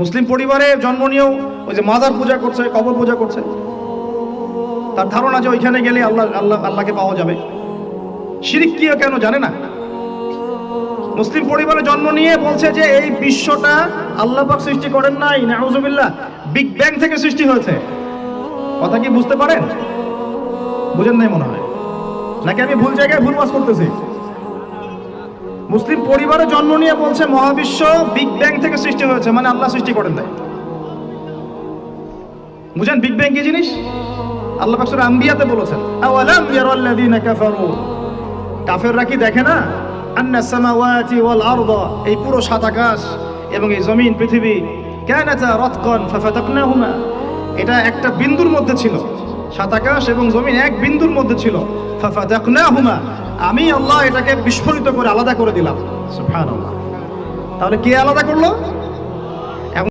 মুসলিম পরিবারে জন্ম নিয়েও ওই যে মাজার পূজা করছে, কবর পূজা করছে, তার ধারণা যে ওইখানে গেলে আল্লাহকে পাওয়া যাবে। শিরিক কি কেন জানে না। মুসলিম পরিবারে জন্ম নিয়ে বলছে যে এই বিশ্বটা আল্লাহ পাক সৃষ্টি করেন নাই, নাউজুবিল্লাহ, বিগ ব্যাং থেকে সৃষ্টি হয়েছে। কথা কি বুঝতে পারেন? বুঝেন নাই মনে হয়, নাকি আমি ভুল জায়গায় ভুল ওয়াজ করতেছি? মুসলিম পরিবারে জন্ম নিয়ে বলছে মহাবিশ্ব বিগ ব্যাং থেকে সৃষ্টি হয়েছে, মানে আল্লাহ সৃষ্টি করেন নাই। বুঝেন বিগ ব্যাং কি জিনিস? আল্লাহ পাক সূরা আম্বিয়াতে বলেছেন, আওয়ালাম ইয়ারাল্লাযীনা কাফারু, কাফেররা কি দেখে না, আন্নাস সামাওয়াতি ওয়াল আরদা, এই পুরো সাত আকাশ এবং এই জমিন পৃথিবী, কানাতা রাতকান ফাফাতাকনাহুমা, এটা একটা বিন্দুর মধ্যে ছিল। সাত আকাশ এবং জমিন এক বিন্দুর মধ্যে ছিল। ফাফাতাকনাহুমা, আমি আল্লাহ এটাকে বিস্ফোরিত করে আলাদা করে দিলাম। সুবহানাল্লাহ। তাহলে কে আলাদা করলো?